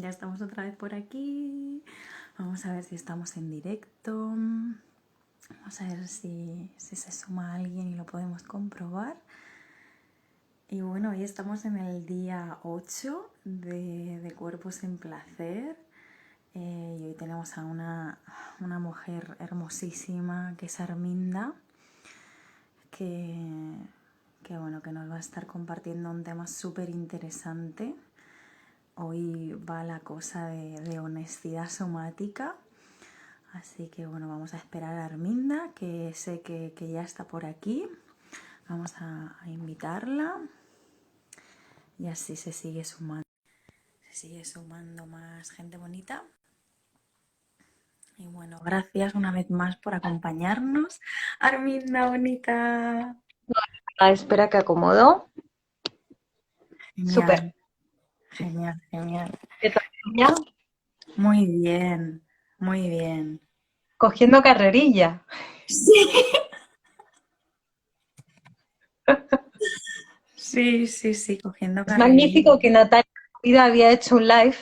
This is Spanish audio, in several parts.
Ya estamos otra vez por aquí. Vamos a ver si estamos en directo. Vamos a ver si se suma alguien y lo podemos comprobar. Y bueno, hoy estamos en el día 8 de Cuerpos en Placer. Y hoy tenemos a una mujer hermosísima que es Arminda, que bueno, que nos va a estar compartiendo un tema súper interesante. Hoy va la cosa de honestidad somática. Así que bueno, vamos a esperar a Arminda, que sé que ya está por aquí. Vamos a invitarla. Y así se sigue sumando. Se sigue sumando más gente bonita. Y bueno, gracias una vez más por acompañarnos. Arminda, bonita. Espera que acomodo. Súper. Genial, genial, genial. ¿Qué tal, niña? Muy bien, muy bien. Cogiendo carrerilla. Sí, sí, sí, cogiendo Es carrerilla. magnífico que Natalia Vida había hecho un live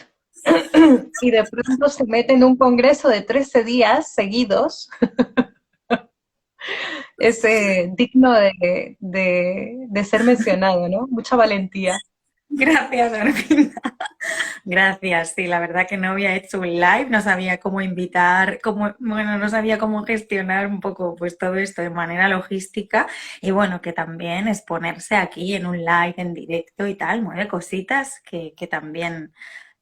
y de pronto se mete en un congreso de 13 días seguidos. Es digno de ser mencionado, ¿no? Mucha valentía. Gracias, Arminda. Gracias, sí, la verdad que no había hecho un live, no sabía cómo invitar, bueno, no sabía cómo gestionar un poco pues todo esto de manera logística y bueno, que también exponerse aquí en un live, en directo y tal, mueve cositas que también,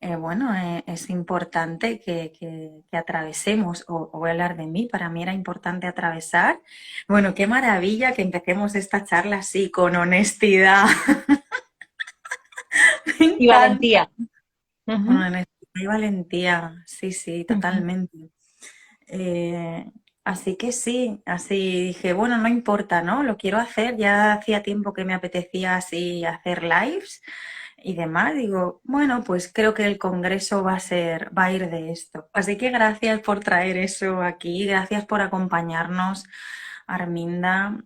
bueno, es importante que atravesemos, o voy a hablar de mí, para mí era importante atravesar. Bueno, qué maravilla que empecemos esta charla así, con honestidad. Me Y encanta. valentía. Ujú, Honestidad y valentía, sí, sí, ujú. totalmente. Eh, Así que sí, así dije, bueno, no importa, ¿no? Lo quiero hacer, ya hacía tiempo que me apetecía así hacer lives y demás. Digo, bueno, pues creo que el congreso va a ir de esto. Así que gracias por traer eso aquí, gracias por acompañarnos, Arminda,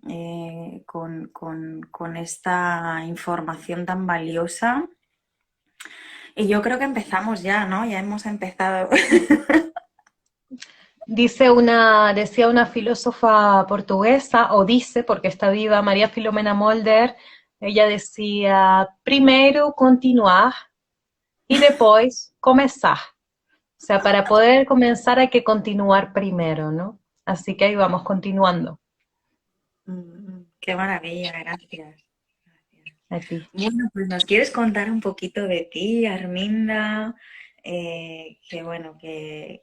con esta información tan valiosa. Y yo creo que empezamos ya, ¿no? Ya hemos empezado. Decía una filósofa portuguesa, o dice, porque está viva, María Filomena Mulder, ella decía, primeiro continuar y después comenzar. O sea, para poder comenzar hay que continuar primero, ¿no? Así que ahí vamos continuando. Qué maravilla, gracias. A ti. Bueno, pues nos quieres contar un poquito de ti, Arminda, que bueno, que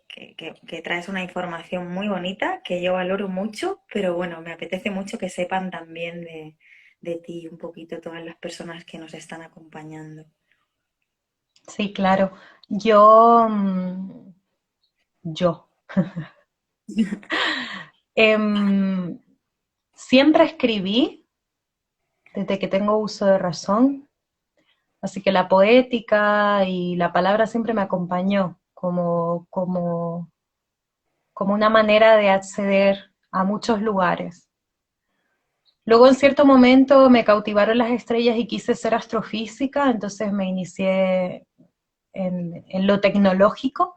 traes una información muy bonita que yo valoro mucho, pero bueno, me apetece mucho que sepan también de ti un poquito todas las personas que nos están acompañando. Sí, claro. Yo, yo. Em, siempre escribí desde que tengo uso de razón, así que la poética y la palabra siempre me acompañó como una manera de acceder a muchos lugares. Luego en cierto momento me cautivaron las estrellas y quise ser astrofísica, entonces me inicié en lo tecnológico.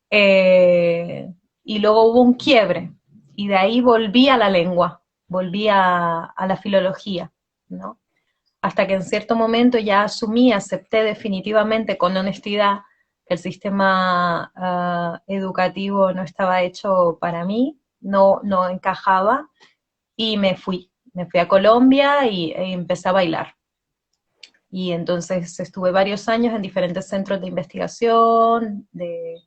Eh, y luego hubo un quiebre, y de ahí volví a la lengua, volví a la filología, ¿no? Hasta que en cierto momento ya asumí, acepté definitivamente con honestidad que el sistema educativo no estaba hecho para mí, no encajaba, y me fui a Colombia y empecé a bailar. Y entonces estuve varios años en diferentes centros de investigación, de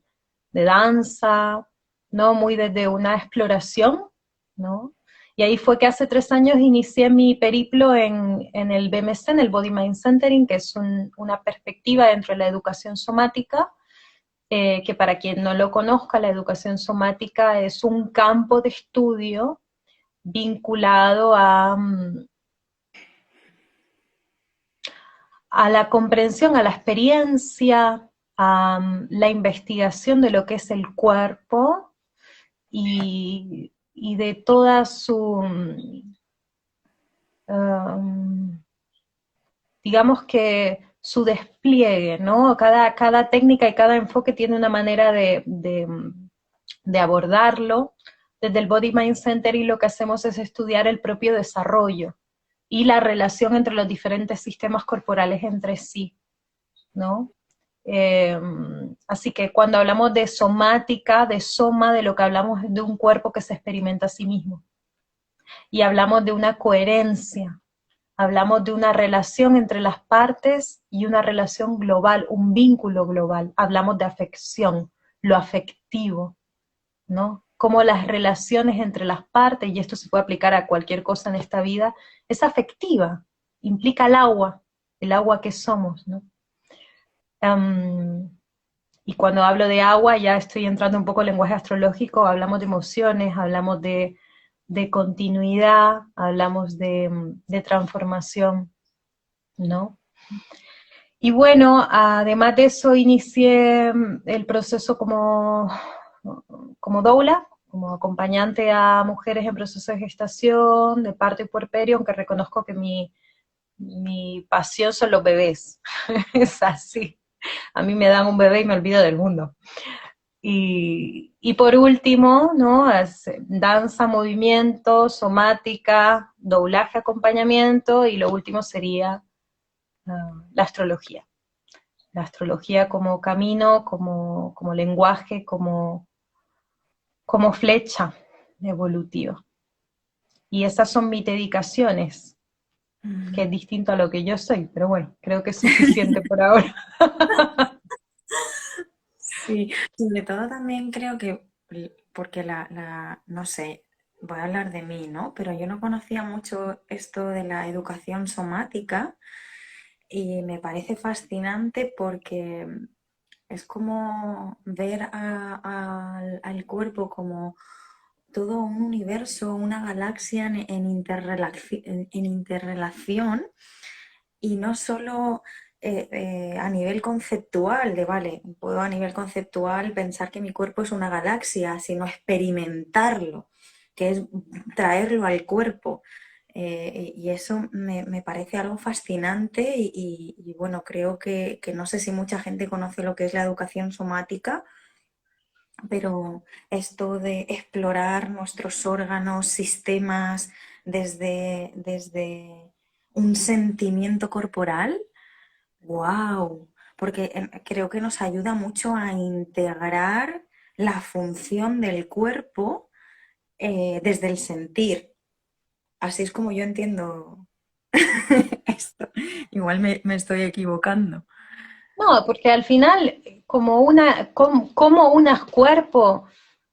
danza, ¿no? Muy desde una exploración, ¿no? Y ahí fue que hace 3 años inicié mi periplo en el BMC, en el Body Mind Centering, que es una perspectiva dentro de la educación somática, que para quien no lo conozca, la educación somática es un campo de estudio vinculado a la comprensión, a la experiencia, a la investigación de lo que es el cuerpo y de toda su, digamos que su despliegue, ¿no? Cada técnica y cada enfoque tiene una manera de abordarlo. Desde el Body Mind Center y lo que hacemos es estudiar el propio desarrollo y la relación entre los diferentes sistemas corporales entre sí, ¿no? Eh, Así que cuando hablamos de somática, de soma, de lo que hablamos es de un cuerpo que se experimenta a sí mismo. Y hablamos de una coherencia, hablamos de una relación entre las partes y una relación global, un vínculo global. Hablamos de afección, lo afectivo, ¿no? Como las relaciones entre las partes, y esto se puede aplicar a cualquier cosa en esta vida, es afectiva, implica el agua que somos, ¿no? Um, y cuando hablo de agua ya estoy entrando un poco en lenguaje astrológico, hablamos de emociones, hablamos de continuidad, hablamos de transformación, ¿no? Y bueno, además de eso inicié el proceso como doula, como acompañante a mujeres en proceso de gestación, de parto y puerperio, aunque reconozco que mi pasión son los bebés, es así. A mí me dan un bebé y me olvido del mundo. Y por último, ¿no? Danza, movimiento, somática, doulaje, acompañamiento, y lo último sería la astrología. La astrología como camino, como lenguaje, como flecha evolutiva. Y esas son mis dedicaciones, que es distinto a lo que yo soy, pero bueno, creo que es suficiente por ahora. Sí, sobre todo también creo que, porque no sé, voy a hablar de mí, ¿no? Pero yo no conocía mucho esto de la educación somática y me parece fascinante porque es como ver al cuerpo como todo un universo, una galaxia en interrelación y no solo a nivel conceptual, de vale, puedo a nivel conceptual pensar que mi cuerpo es una galaxia, sino experimentarlo, que es traerlo al cuerpo. Y eso me parece algo fascinante y bueno, creo que no sé si mucha gente conoce lo que es la educación somática, pero esto de explorar nuestros órganos, sistemas desde un sentimiento corporal, wow, porque creo que nos ayuda mucho a integrar la función del cuerpo desde el sentir. Así es como yo entiendo esto. Igual me estoy equivocando. No, porque al final, como unas cuerpo,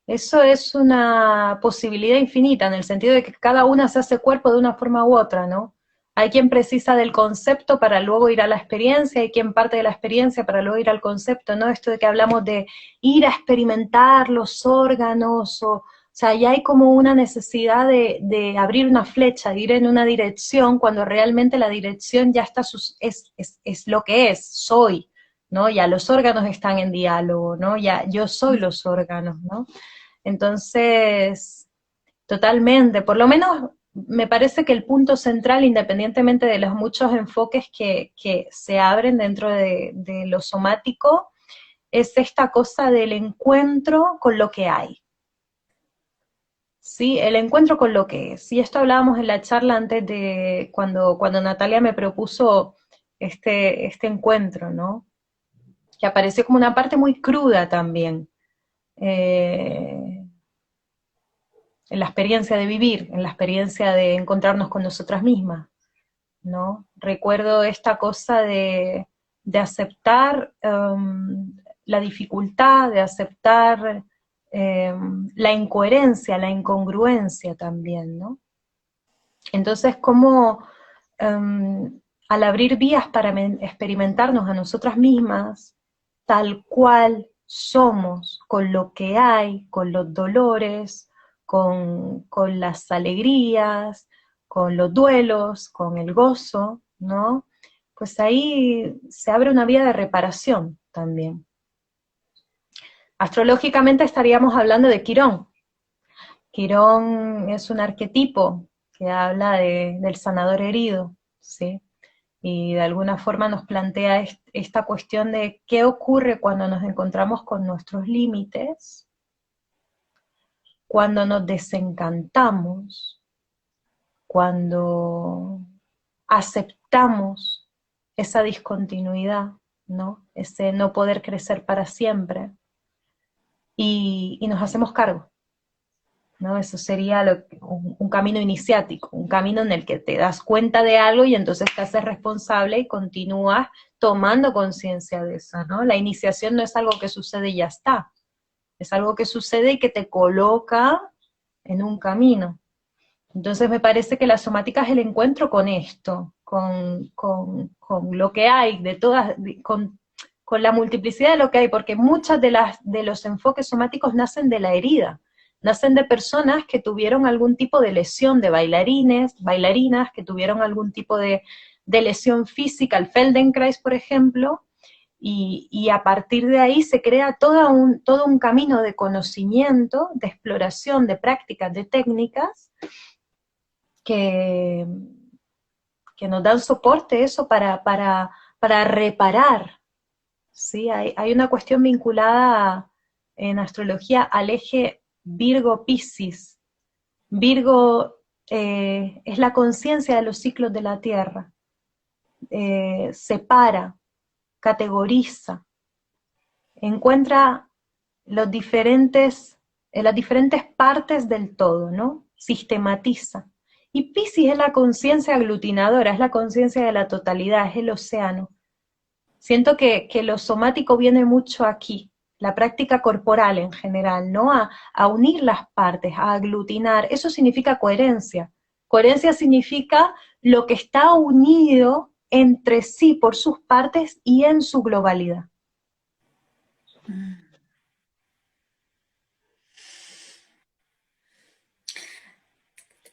eso es una posibilidad infinita, en el sentido de que cada una se hace cuerpo de una forma u otra, ¿no? Hay quien precisa del concepto para luego ir a la experiencia, hay quien parte de la experiencia para luego ir al concepto, ¿no? Esto de que hablamos de ir a experimentar los órganos, o sea, ya hay como una necesidad de abrir una flecha, de ir en una dirección, cuando realmente la dirección ya está, es lo que es, soy, ¿no? Ya los órganos están en diálogo, ¿no? Ya yo soy los órganos, ¿no? Entonces, totalmente, por lo menos me parece que el punto central, independientemente de los muchos enfoques que se abren dentro de lo somático, es esta cosa del encuentro con lo que hay, ¿sí? El encuentro con lo que es. Y esto hablábamos en la charla antes de cuando Natalia me propuso este encuentro, ¿no? Que apareció como una parte muy cruda también, en la experiencia de vivir, en la experiencia de encontrarnos con nosotras mismas, ¿no? Recuerdo esta cosa de aceptar la dificultad, de aceptar la incoherencia, la incongruencia también, ¿no? Entonces, como al abrir vías para experimentarnos a nosotras mismas, tal cual somos, con lo que hay, con los dolores, con las alegrías, con los duelos, con el gozo, ¿no? Pues ahí se abre una vía de reparación también. Astrológicamente estaríamos hablando de Quirón. Quirón es un arquetipo que habla del sanador herido, ¿sí? y de alguna forma nos plantea esta cuestión de qué ocurre cuando nos encontramos con nuestros límites, cuando nos desencantamos, cuando aceptamos esa discontinuidad, ¿no? Ese no poder crecer para siempre, y nos hacemos cargo, ¿no? Eso sería un camino iniciático, un camino en el que te das cuenta de algo y entonces te haces responsable y continúas tomando conciencia de eso, ¿no? La iniciación no es algo que sucede y ya está, es algo que sucede y que te coloca en un camino. Entonces me parece que la somática es el encuentro con esto, con lo que hay, con la multiplicidad de lo que hay, porque muchas de los enfoques somáticos nacen de la herida, nacen de personas que tuvieron algún tipo de lesión, de bailarines, bailarinas, que tuvieron algún tipo de lesión física, el Feldenkrais, por ejemplo, y a partir de ahí se crea todo un camino de conocimiento, de exploración, de prácticas, de técnicas, que, que nos dan soporte eso para reparar, ¿sí? Hay una cuestión vinculada en astrología al eje Virgo-Piscis. Virgo es la conciencia de los ciclos de la Tierra, separa, categoriza, encuentra las diferentes partes del todo, ¿no? Sistematiza. Y Piscis es la conciencia aglutinadora, es la conciencia de la totalidad, es el océano. Siento que lo somático viene mucho aquí, la práctica corporal en general, ¿no? A unir las partes, a aglutinar. Eso significa coherencia. Coherencia significa lo que está unido entre sí por sus partes y en su globalidad.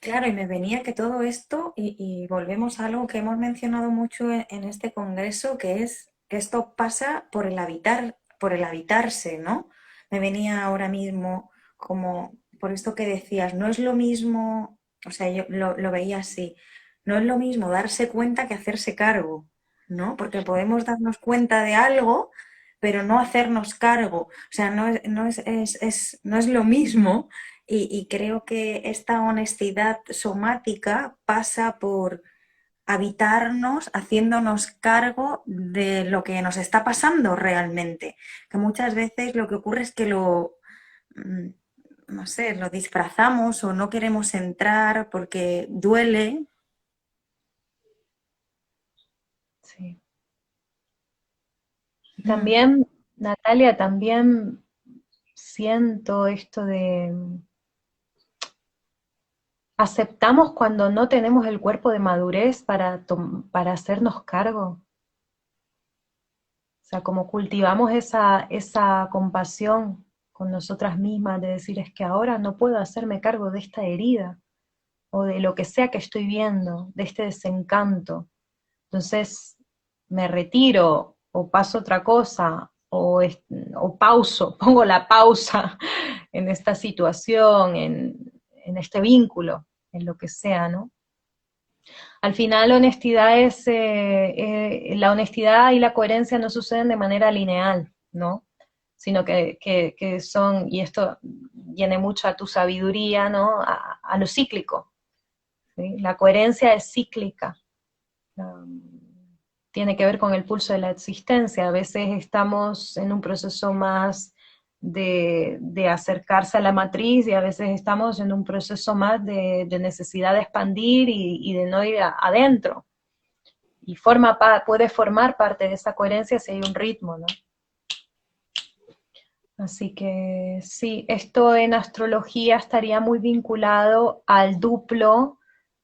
Claro, y me venía que todo esto, y volvemos a algo que hemos mencionado mucho en este congreso, que es que esto pasa por el habitarse, ¿no? Me venía ahora mismo como por esto que decías, no es lo mismo, o sea, yo lo veía así, no es lo mismo darse cuenta que hacerse cargo, ¿no? Porque podemos darnos cuenta de algo, pero no hacernos cargo. O sea, no es lo mismo. Y creo que esta honestidad somática pasa por habitarnos, haciéndonos cargo de lo que nos está pasando realmente. Que muchas veces lo que ocurre es que mm, no sé, lo disfrazamos o no queremos entrar porque duele. Sí. Mm. También, Natalia, también siento esto de aceptamos cuando no tenemos el cuerpo de madurez para hacernos cargo. O sea, como cultivamos esa compasión con nosotras mismas de decir es que ahora no puedo hacerme cargo de esta herida o de lo que sea que estoy viendo, de este desencanto. Entonces me retiro o paso otra cosa o pauso, pongo la pausa en esta situación, en este vínculo, en lo que sea, ¿no? Al final la honestidad y la coherencia no suceden de manera lineal, ¿no? Sino que son, y esto viene mucho a tu sabiduría, ¿no? A lo cíclico, ¿sí? La coherencia es cíclica, um, tiene que ver con el pulso de la existencia. A veces estamos en un proceso más de acercarse a la matriz y a veces estamos en un proceso más de necesidad de expandir y de no ir adentro. Y puede formar parte de esa coherencia si hay un ritmo, ¿no? Así que sí, esto en astrología estaría muy vinculado al duplo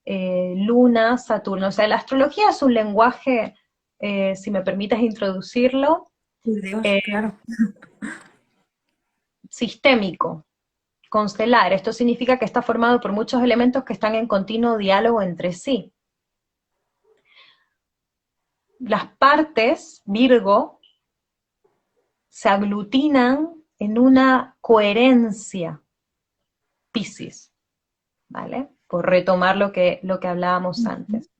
Luna-Saturno. O sea, la astrología es un lenguaje, si me permites introducirlo, Por Dios, eh, claro. sistémico, constelar. Esto significa que está formado por muchos elementos que están en continuo diálogo entre sí. Las partes, Virgo, se aglutinan en una coherencia, Piscis, ¿vale? Por retomar lo que hablábamos antes.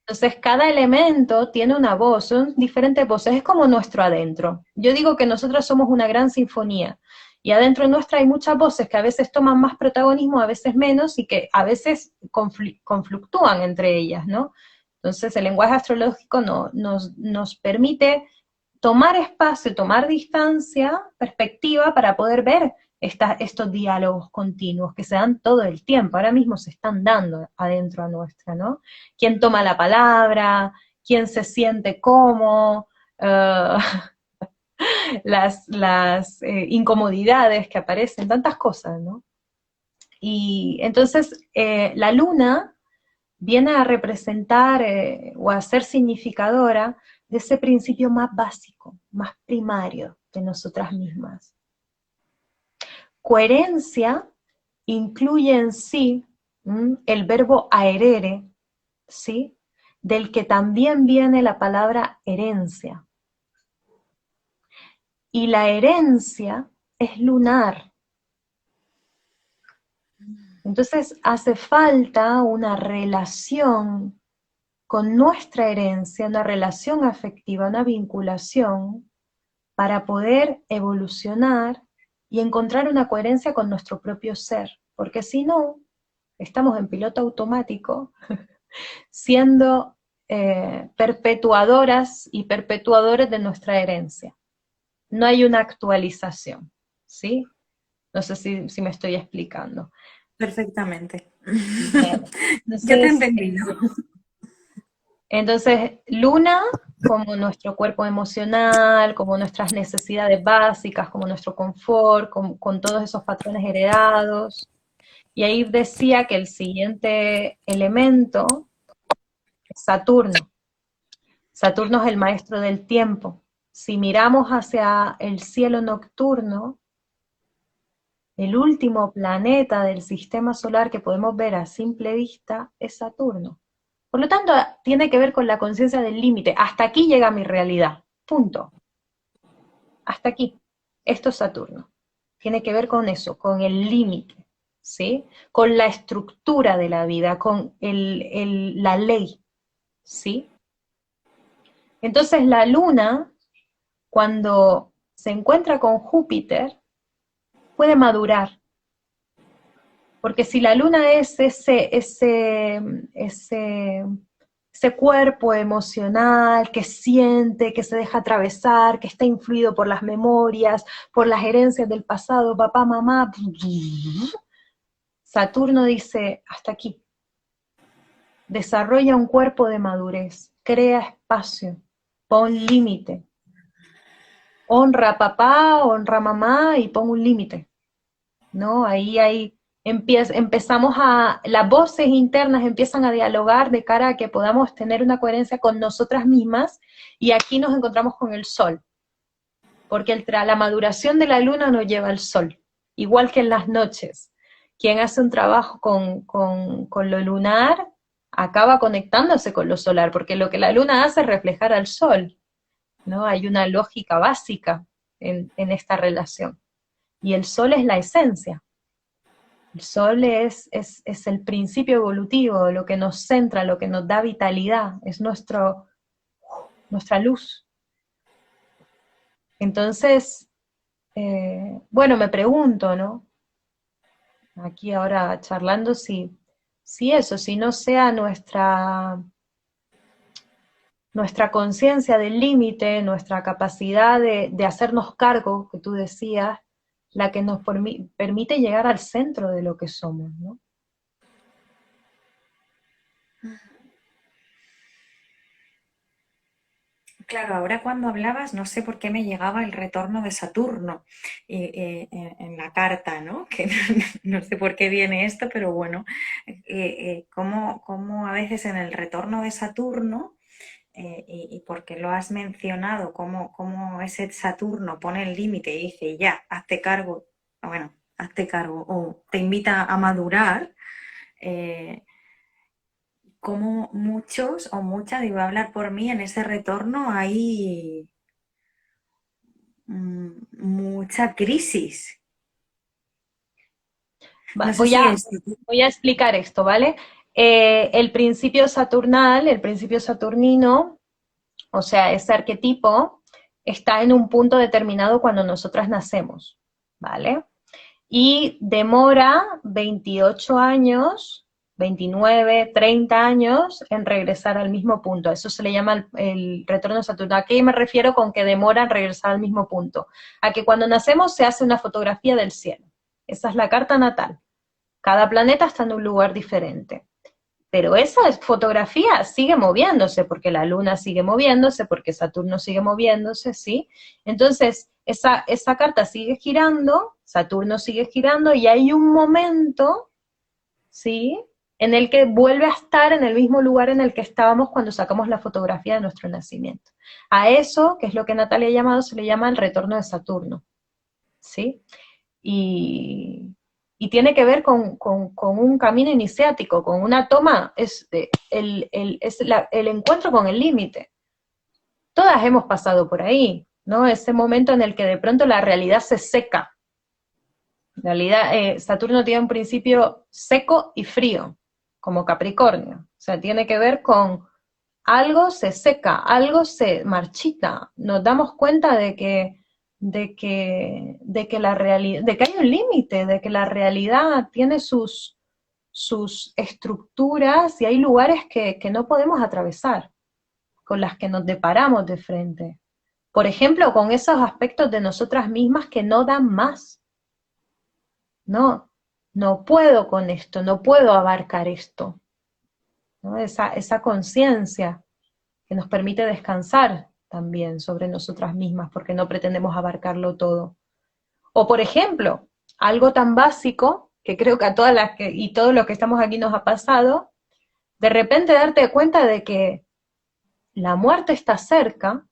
Entonces, cada elemento tiene una voz, son diferentes voces, es como nuestro adentro. Yo digo que nosotros somos una gran sinfonía, y adentro nuestra hay muchas voces que a veces toman más protagonismo, a veces menos, y que a veces conflictúan entre ellas, ¿no? Entonces, el lenguaje astrológico nos permite tomar espacio, tomar distancia, perspectiva, para poder ver estos diálogos continuos que se dan todo el tiempo, ahora mismo se están dando adentro a nuestra, ¿no? ¿Quién toma la palabra? ¿Quién se siente cómo? Uh, las incomodidades que aparecen, tantas cosas, ¿no? Y entonces la luna viene a representar o a ser significadora de ese principio más básico, más primario de nosotras mismas. Coherencia incluye en sí el verbo aerere, ¿sí? Del que también viene la palabra herencia. Y la herencia es lunar. Entonces hace falta una relación con nuestra herencia, una relación afectiva, una vinculación, para poder evolucionar y encontrar una coherencia con nuestro propio ser, porque si no, estamos en piloto automático, siendo perpetuadoras y perpetuadores de nuestra herencia. No hay una actualización, ¿sí? No sé si me estoy explicando. Perfectamente. Bien. Yo te he Entonces, entendido. Luna como nuestro cuerpo emocional, como nuestras necesidades básicas, como nuestro confort, con todos esos patrones heredados. Y ahí decía que el siguiente elemento es Saturno. Saturno es el maestro del tiempo. Si miramos hacia el cielo nocturno, el último planeta del sistema solar que podemos ver a simple vista es Saturno. Por lo tanto, tiene que ver con la conciencia del límite. Hasta aquí llega mi realidad. Punto. Hasta aquí. Esto es Saturno. Tiene que ver con eso, con el límite, ¿sí? Con la estructura de la vida, con la ley, ¿sí? Entonces la luna, cuando se encuentra con Júpiter, puede madurar. Porque si la luna es ese cuerpo emocional que siente, que se deja atravesar, que está influido por las memorias, por las herencias del pasado, papá, mamá, Saturno dice, hasta aquí. Desarrolla un cuerpo de madurez, crea espacio, pon límite. Honra a papá, honra a mamá y pon un límite, ¿no? Ahí empezamos las voces internas empiezan a dialogar de cara a que podamos tener una coherencia con nosotras mismas, y aquí nos encontramos con el sol, porque la maduración de la luna nos lleva al sol, igual que en las noches. Quien hace un trabajo con lo lunar acaba conectándose con lo solar, porque lo que la luna hace es reflejar al sol, ¿no? Hay una lógica básica en esta relación. Y el sol es la esencia. El sol es el principio evolutivo, lo que nos centra, lo que nos da vitalidad, es nuestra luz. Entonces, bueno, me pregunto, ¿no? Aquí ahora charlando, si no sea nuestra conciencia del límite, nuestra capacidad de hacernos cargo, que tú decías, la que nos permite llegar al centro de lo que somos, ¿no? Claro, ahora cuando hablabas, no sé por qué me llegaba el retorno de Saturno en la carta, ¿no? Que no sé por qué viene esto, pero bueno, cómo a veces en el retorno de Saturno, y porque lo has mencionado, cómo ese Saturno pone el límite y dice, ya, hazte cargo, bueno, hazte cargo, o te invita a madurar, eh, como muchos o muchas, y voy a hablar por mí, en ese retorno hay mucha crisis. No sé Voy si a, es... voy a explicar esto, ¿vale? El principio saturnal, el principio saturnino, o sea, ese arquetipo, está en un punto determinado cuando nosotras nacemos, ¿vale? Y demora 28 años, 29, 30 años en regresar al mismo punto. Eso se le llama el retorno de Saturno. ¿A qué me refiero con que demora en regresar al mismo punto? A que cuando nacemos se hace una fotografía del cielo. Esa es la carta natal. Cada planeta está en un lugar diferente. Pero esa fotografía sigue moviéndose, porque la Luna sigue moviéndose, porque Saturno sigue moviéndose, ¿sí? Entonces, esa carta sigue girando, Saturno sigue girando, y hay un momento, ¿sí?, en el que vuelve a estar en el mismo lugar en el que estábamos cuando sacamos la fotografía de nuestro nacimiento. A eso, que es lo que Natalia ha llamado, se le llama el retorno de Saturno, ¿sí? Y tiene que ver con un camino iniciático, con una toma, es el encuentro con el límite. Todas hemos pasado por ahí, ¿no? Ese momento en el que de pronto la realidad se seca. En realidad, Saturno tiene un principio seco y frío, como Capricornio. O sea, tiene que ver con algo se seca, algo se marchita. Nos damos cuenta de que la realidad, de que hay un límite, de que la realidad tiene sus estructuras y hay lugares que no podemos atravesar, con las que nos deparamos de frente. Por ejemplo, con esos aspectos de nosotras mismas que no dan más. No, no puedo con esto, no puedo abarcar esto, ¿no? Esa conciencia que nos permite descansar también sobre nosotras mismas, porque no pretendemos abarcarlo todo. O por ejemplo, algo tan básico, que creo que a todas las que, y todos los que estamos aquí nos ha pasado, de repente darte cuenta de que la muerte está cerca,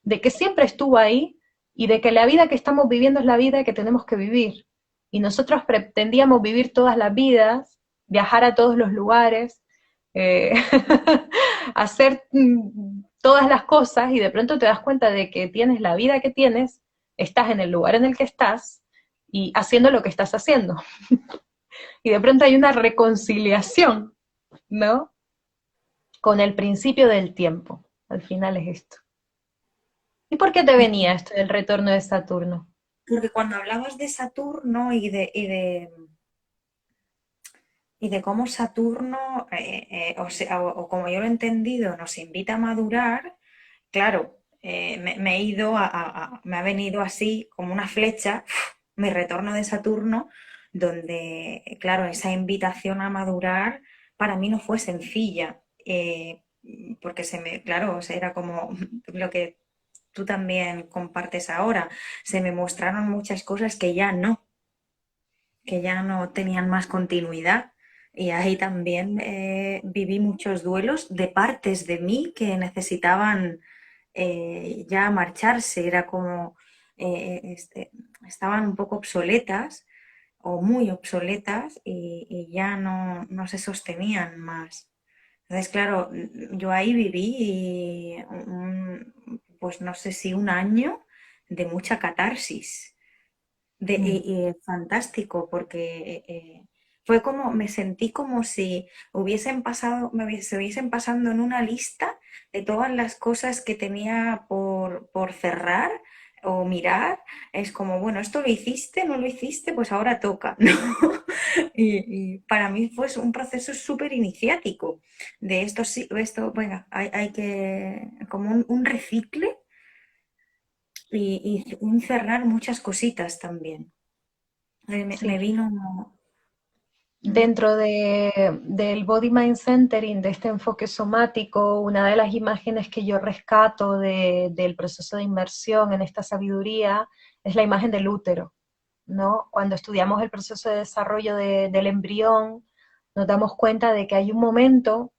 de que siempre estuvo ahí, y de que la vida que estamos viviendo es la vida que tenemos que vivir. Y nosotros pretendíamos vivir todas las vidas, viajar a todos los lugares, eh, hacer todas las cosas, y de pronto te das cuenta de que tienes la vida que tienes, estás en el lugar en el que estás, y haciendo lo que estás haciendo. Y de pronto hay una reconciliación, ¿no? Con el principio del tiempo. Al final es esto. ¿Y por qué te venía esto del retorno de Saturno? Porque cuando hablabas de Saturno y de cómo Saturno, o como yo lo he entendido, nos invita a madurar, claro, me he ido me ha venido así como una flecha, mi retorno de Saturno, donde, claro, esa invitación a madurar para mí no fue sencilla, porque claro, o sea, era como lo que tú también compartes ahora, se me mostraron muchas cosas que ya no tenían más continuidad. Y ahí también viví muchos duelos de partes de mí que necesitaban ya marcharse. Era como, estaban un poco obsoletas o muy obsoletas y ya no se sostenían más. Entonces, claro, yo ahí viví pues no sé si un año de mucha catarsis fantástico, porque fue como, me sentí como si se hubiesen pasando en una lista de todas las cosas que tenía por cerrar o mirar. Es como, bueno, esto lo hiciste, no lo hiciste, pues ahora toca, ¿no? Y para mí fue un proceso súper iniciático de esto sí, esto, venga, hay que, como un recicle y un cerrar muchas cositas también. Me Sí. vino. Dentro del Body Mind Centering, de este enfoque somático, una de las imágenes que yo rescato del proceso de inmersión en esta sabiduría es la imagen del útero, ¿no? Cuando estudiamos el proceso de desarrollo del embrión, nos damos cuenta de que hay un momento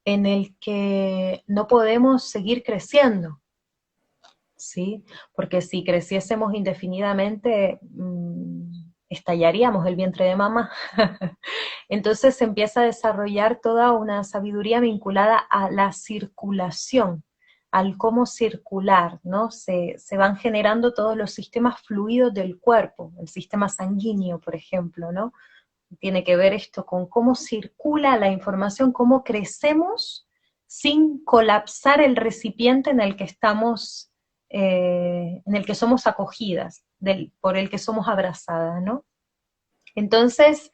en el que no podemos seguir creciendo, ¿sí? Porque si creciésemos indefinidamente, estallaríamos el vientre de mamá. Entonces se empieza a desarrollar toda una sabiduría vinculada a la circulación, al cómo circular, ¿no? Se van generando todos los sistemas fluidos del cuerpo, el sistema sanguíneo, por ejemplo, ¿no? tiene que ver esto con cómo circula la información, cómo crecemos sin colapsar el recipiente en el que estamos, en el que somos acogidas, por el que somos abrazadas, ¿no? Entonces,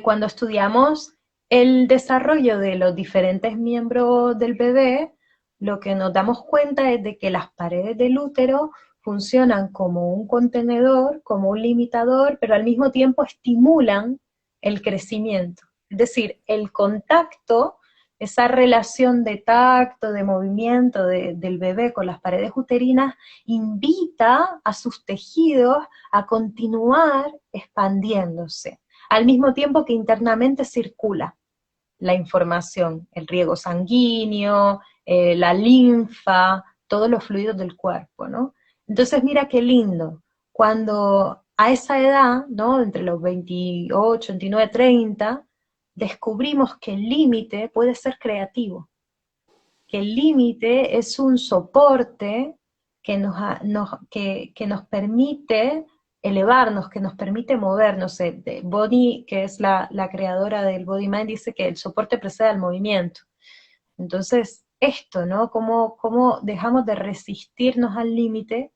cuando estudiamos el desarrollo de los diferentes miembros del bebé, lo que nos damos cuenta es de que las paredes del útero funcionan como un contenedor, como un limitador, pero al mismo tiempo estimulan el crecimiento. Es decir, el contacto, esa relación de tacto, de movimiento del bebé con las paredes uterinas, invita a sus tejidos a continuar expandiéndose, al mismo tiempo que internamente circula la información, el riego sanguíneo, la linfa, todos los fluidos del cuerpo, ¿no? Entonces mira qué lindo, cuando a esa edad, ¿no? Entre los 28, 29, 30, descubrimos que el límite puede ser creativo, que el límite es un soporte que que nos permite elevarnos, que nos permite movernos. Bonnie, que es la creadora del Body Mind, dice que el soporte precede al movimiento. Entonces, esto, ¿no? Cómo dejamos de resistirnos al límite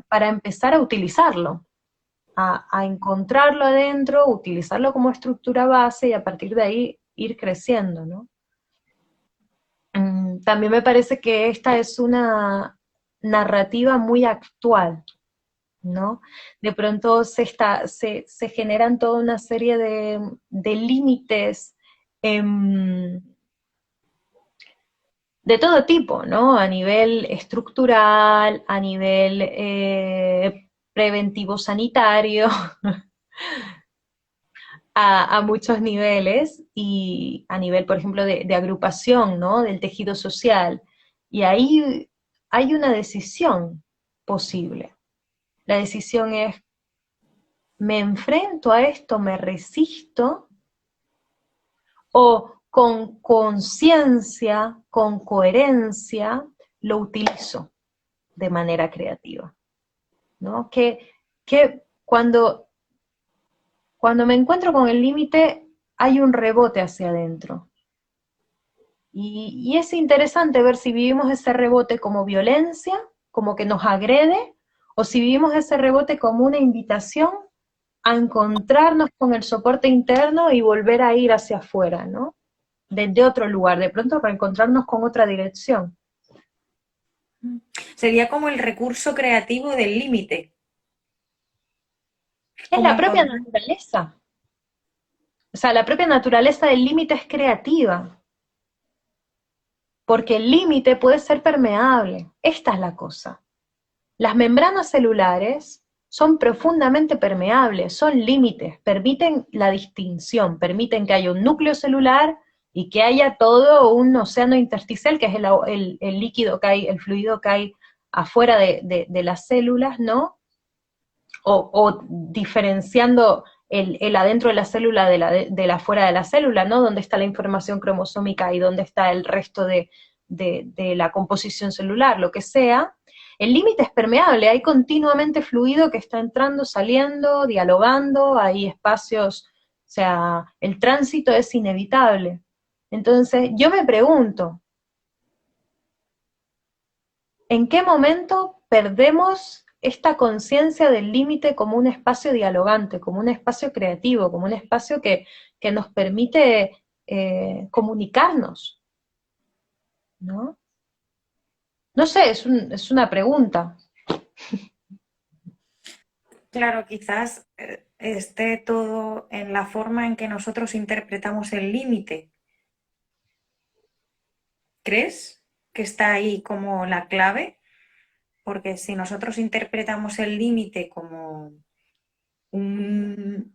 para empezar a utilizarlo, a encontrarlo adentro, utilizarlo como estructura base y a partir de ahí ir creciendo, ¿no? También me parece que esta es una narrativa muy actual, ¿no? De pronto se generan toda una serie de límites de todo tipo, ¿no? A nivel estructural, a nivel preventivo sanitario, a muchos niveles y a nivel, por ejemplo, de agrupación, ¿no? Del tejido social. Y ahí hay una decisión posible. La decisión es, ¿me enfrento a esto, me resisto? ¿O con conciencia, con coherencia, lo utilizo de manera creativa? ¿No? Que cuando me encuentro con el límite, hay un rebote hacia adentro. Y es interesante ver si vivimos ese rebote como violencia, como que nos agrede, o si vivimos ese rebote como una invitación a encontrarnos con el soporte interno y volver a ir hacia afuera, ¿no? Desde otro lugar, de pronto reencontrarnos con otra dirección. Sería como el recurso creativo del límite. Es Como la propia encontrar. naturaleza. O sea, la propia naturaleza del límite es creativa, porque el límite puede ser permeable. Esta es la cosa. Las membranas celulares son profundamente permeables, son límites, permiten la distinción, permiten que haya un núcleo celular y que haya todo un océano intersticial, que es el líquido que hay, el fluido que hay afuera de las células, ¿no? O diferenciando el adentro de la célula de la fuera de la célula, ¿no? Dónde está la información cromosómica y dónde está el resto de la composición celular, lo que sea. El límite es permeable, hay continuamente fluido que está entrando, saliendo, dialogando, hay espacios, o sea, el tránsito es inevitable. Entonces, yo me pregunto, ¿en qué momento perdemos esta conciencia del límite como un espacio dialogante, como un espacio creativo, como un espacio que nos permite comunicarnos, ¿no? No sé, es una pregunta. Claro, quizás esté todo en la forma en que nosotros interpretamos el límite. ¿Crees que está ahí como la clave? Porque si nosotros interpretamos el límite como un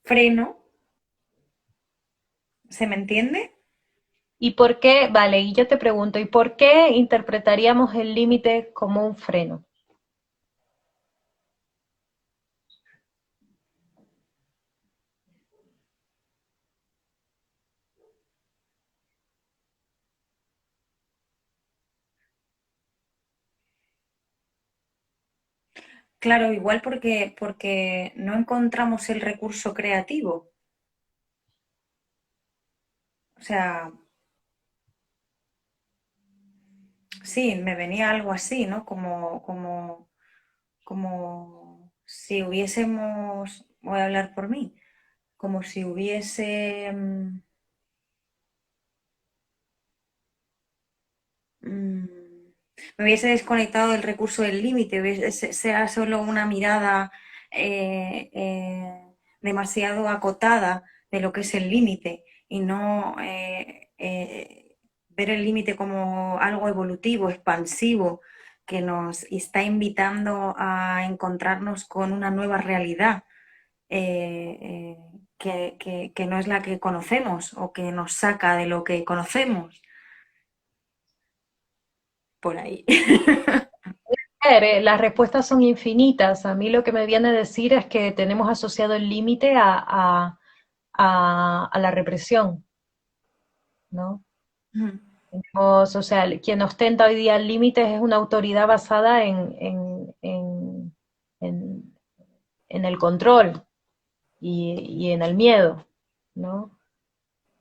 freno, ¿se me entiende? ¿Y por qué? Vale, y yo te pregunto, ¿y por qué interpretaríamos el límite como un freno? Claro, igual porque no encontramos el recurso creativo. O sea, sí, me venía algo así, ¿no? Como si hubiésemos, voy a hablar por mí, como si hubiese, me hubiese desconectado del recurso del límite, sea solo una mirada demasiado acotada de lo que es el límite y no ver el límite como algo evolutivo, expansivo, que nos está invitando a encontrarnos con una nueva realidad que no es la que conocemos o que nos saca de lo que conocemos. Por ahí. Las respuestas son infinitas. A mí lo que me viene a decir es que tenemos asociado el límite a la represión, ¿no? O sea, quien ostenta hoy día el límite es una autoridad basada en, en el control y en el miedo, ¿no?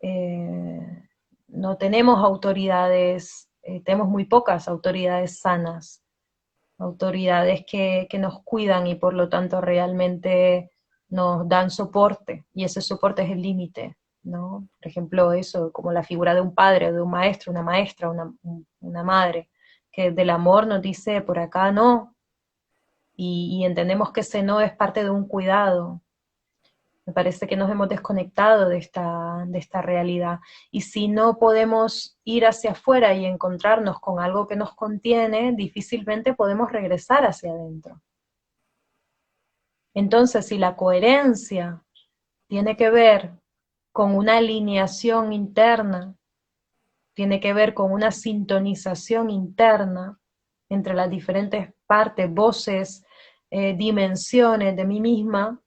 Eh, no tenemos autoridades, tenemos muy pocas autoridades sanas, autoridades que nos cuidan y por lo tanto realmente nos dan soporte, y ese soporte es el límite, ¿no? Por ejemplo, eso, como la figura de un padre, de un maestro, una maestra, una madre, que del amor nos dice por acá no, y entendemos que ese no es parte de un cuidado. Me parece que nos hemos desconectado de esta realidad. Y si no podemos ir hacia afuera y encontrarnos con algo que nos contiene, difícilmente podemos regresar hacia adentro. Entonces, si la coherencia tiene que ver con una alineación interna, tiene que ver con una sintonización interna entre las diferentes partes, voces, dimensiones de mí misma,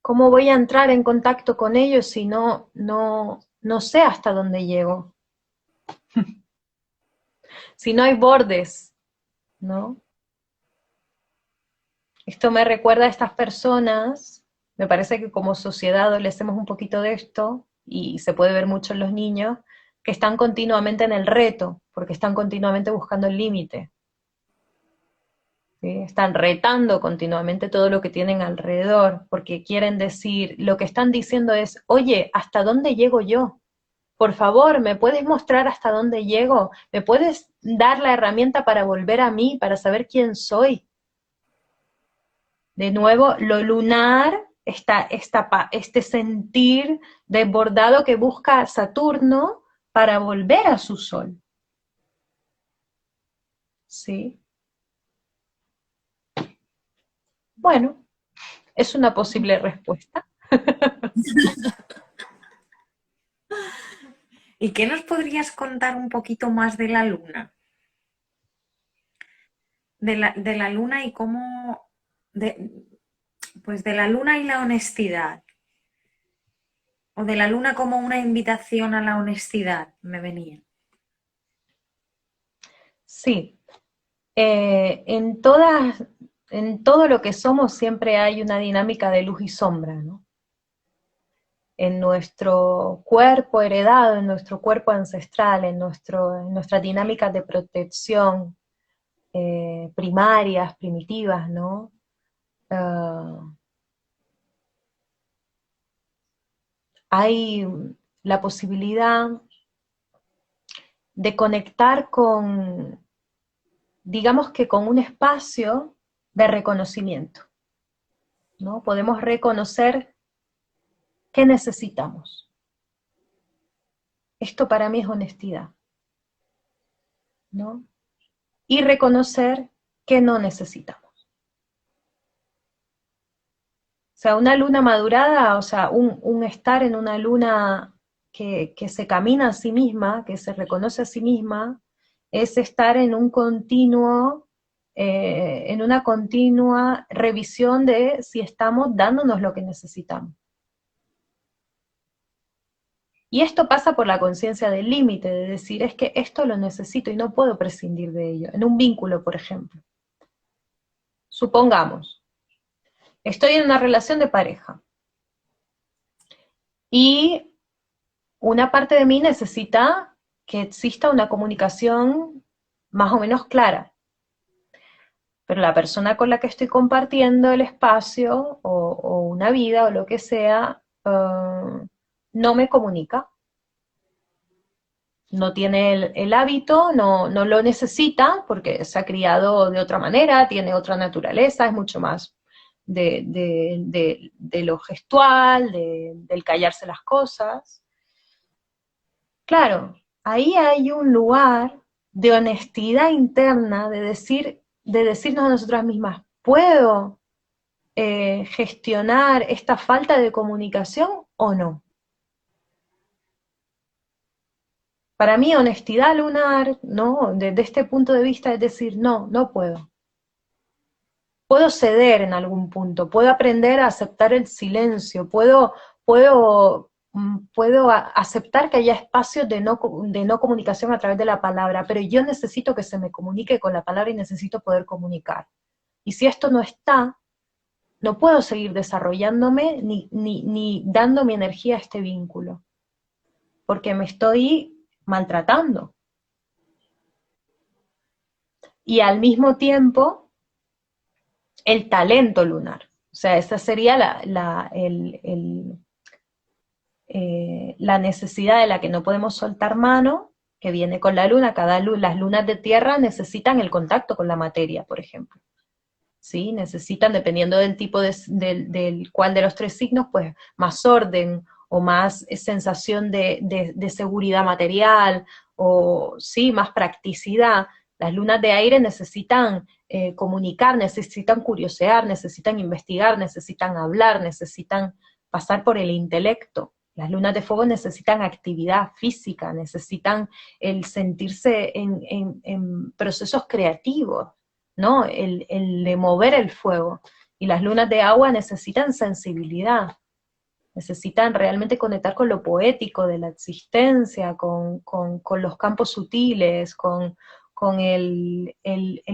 ¿cómo voy a entrar en contacto con ellos si no sé hasta dónde llego? Si no hay bordes, ¿no? Esto me recuerda a estas personas, me parece que como sociedad adolecemos un poquito de esto, y se puede ver mucho en los niños, que están continuamente en el reto, porque están continuamente buscando el límite. ¿Sí? Están retando continuamente todo lo que tienen alrededor, porque quieren decir, lo que están diciendo es, oye, ¿hasta dónde llego yo? Por favor, ¿me puedes mostrar hasta dónde llego? ¿Me puedes dar la herramienta para volver a mí, para saber quién soy? De nuevo, lo lunar, este sentir desbordado que busca Saturno para volver a su sol. ¿Sí? Bueno, es una posible respuesta. ¿Y qué nos podrías contar un poquito más de la luna? De la luna y cómo, pues de la luna y la honestidad, o de la luna como una invitación a la honestidad, me venía. Sí, en todo lo que somos siempre hay una dinámica de luz y sombra, ¿no? En nuestro cuerpo heredado, en nuestro cuerpo ancestral, en nuestras dinámicas de protección primarias, primitivas, ¿no? Uh, hay la posibilidad de conectar con, digamos que con un espacio de reconocimiento, ¿no? Podemos reconocer qué necesitamos. Esto para mí es honestidad, ¿no? Y reconocer que no necesitamos. O sea, una luna madurada, o sea, un estar en una luna que se camina a sí misma, que se reconoce a sí misma, es estar en un continuo, en una continua revisión de si estamos dándonos lo que necesitamos. Y esto pasa por la conciencia del límite, de decir, es que esto lo necesito y no puedo prescindir de ello, en un vínculo, por ejemplo. supongamos, estoy en una relación de pareja y una parte de mí necesita que exista una comunicación más o menos clara, pero la persona con la que estoy compartiendo el espacio o una vida o lo que sea, no me comunica, no tiene el hábito, no lo necesita porque se ha criado de otra manera, tiene otra naturaleza, es mucho más de lo gestual, del callarse las cosas. Claro, ahí hay un lugar de honestidad interna, de decirnos a nosotras mismas, ¿puedo gestionar esta falta de comunicación o no? Para mí, honestidad lunar, ¿no? Desde este punto de vista es decir, no puedo. Puedo ceder en algún punto, puedo aprender a aceptar el silencio, puedo aceptar que haya espacios de no comunicación a través de la palabra, pero yo necesito que se me comunique con la palabra y necesito poder comunicar. Y si esto no está, no puedo seguir desarrollándome ni dando mi energía a este vínculo, porque me estoy maltratando. Y al mismo tiempo, el talento lunar. O sea, esa sería la necesidad de la que no podemos soltar mano, que viene con la luna. Las lunas de tierra necesitan el contacto con la materia, por ejemplo. ¿Sí? Necesitan, dependiendo del tipo del cual de los tres signos, pues más orden o más sensación de seguridad material, o sí, más practicidad. Las lunas de aire necesitan comunicar, necesitan curiosear, necesitan investigar, necesitan hablar, necesitan pasar por el intelecto. Las lunas de fuego necesitan actividad física, necesitan el sentirse en procesos creativos, ¿no? El de mover el fuego. Y las lunas de agua necesitan sensibilidad, necesitan realmente conectar con lo poético de la existencia, con los campos sutiles, con el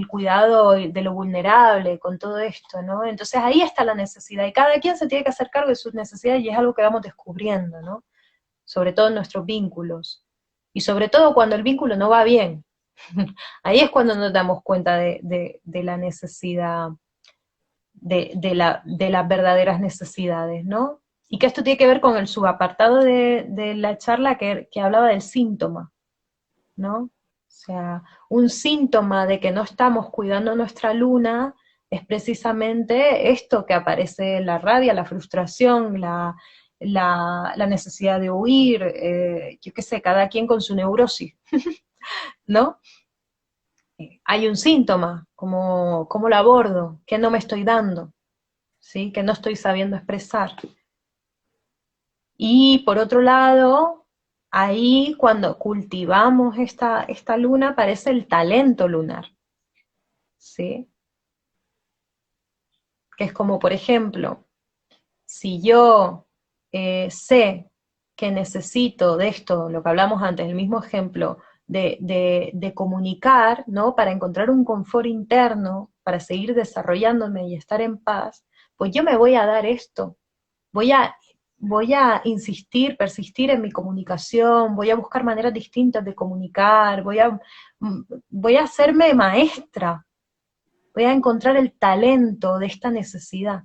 cuidado de lo vulnerable, con todo esto, ¿no? Entonces ahí está la necesidad, y cada quien se tiene que hacer cargo de sus necesidades, y es algo que vamos descubriendo, ¿no? Sobre todo en nuestros vínculos, y sobre todo cuando el vínculo no va bien. Ahí es cuando nos damos cuenta de la necesidad, de las verdaderas necesidades, ¿no? Y que esto tiene que ver con el subapartado de la charla que hablaba del síntoma, ¿no? O sea, un síntoma de que no estamos cuidando nuestra luna es precisamente esto que aparece: la rabia, la frustración, la necesidad de huir, yo qué sé, cada quien con su neurosis, ¿no? Hay un síntoma, ¿cómo lo abordo? ¿Qué no me estoy dando? ¿Sí? ¿Qué no estoy sabiendo expresar? Y por otro lado, ahí cuando cultivamos esta luna aparece el talento lunar, ¿sí? Que es como, por ejemplo, si yo sé que necesito de esto, lo que hablamos antes, el mismo ejemplo, de comunicar, ¿no? Para encontrar un confort interno, para seguir desarrollándome y estar en paz, pues yo me voy a dar esto, voy a, voy a insistir, persistir en mi comunicación, voy a buscar maneras distintas de comunicar, voy a hacerme maestra, voy a encontrar el talento de esta necesidad,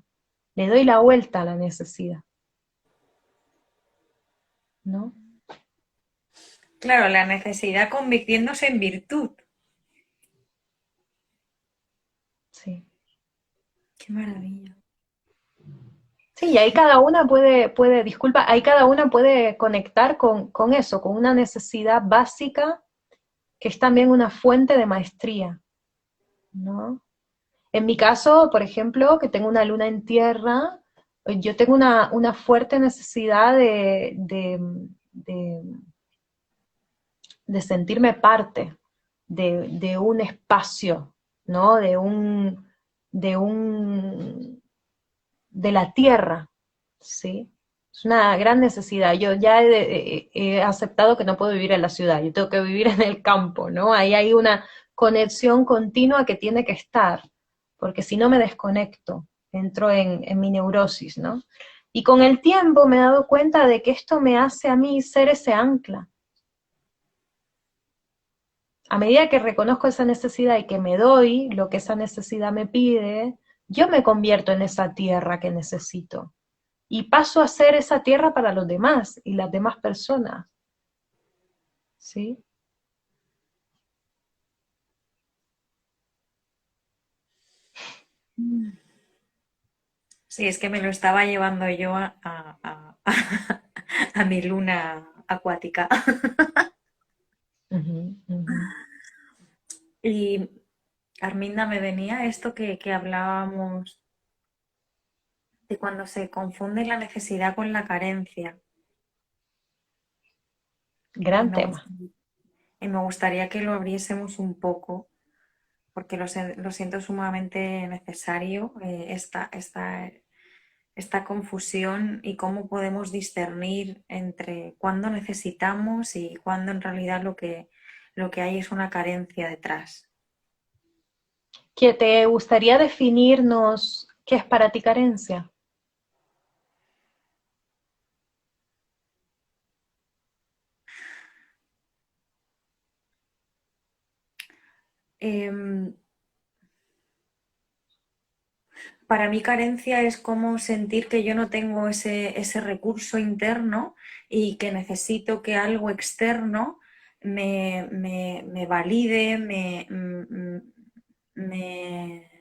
le doy la vuelta a la necesidad, ¿no? Claro, la necesidad convirtiéndose en virtud. Sí. Qué maravilla. Sí, y ahí cada una disculpa, ahí cada una puede conectar con eso, con una necesidad básica que es también una fuente de maestría, ¿no? En mi caso, por ejemplo, que tengo una luna en tierra, yo tengo una fuerte necesidad de, de sentirme parte de un espacio, ¿no? De la tierra, ¿sí? Es una gran necesidad. Yo ya he aceptado que no puedo vivir en la ciudad, yo tengo que vivir en el campo, ¿no? Ahí hay una conexión continua que tiene que estar, porque si no me desconecto, entro en mi neurosis, ¿no? Y con el tiempo me he dado cuenta de que esto me hace a mí ser ese ancla. A medida que reconozco esa necesidad y que me doy lo que esa necesidad me pide, yo me convierto en esa tierra que necesito. Y paso a ser esa tierra para los demás y las demás personas. ¿Sí? Sí, es que me lo estaba llevando yo a mi luna acuática. Ujú, ujú. Y Arminda, me venía esto que hablábamos de cuando se confunde la necesidad con la carencia. Y Gran me tema. gustaría, y me gustaría que lo abriésemos un poco, porque lo siento sumamente necesario, esta confusión y cómo podemos discernir entre cuándo necesitamos y cuándo en realidad lo que hay es una carencia detrás. ¿Que te gustaría definirnos qué es para ti carencia? Em, para mí carencia es como sentir que yo no tengo ese recurso interno y que necesito que algo externo me valide, me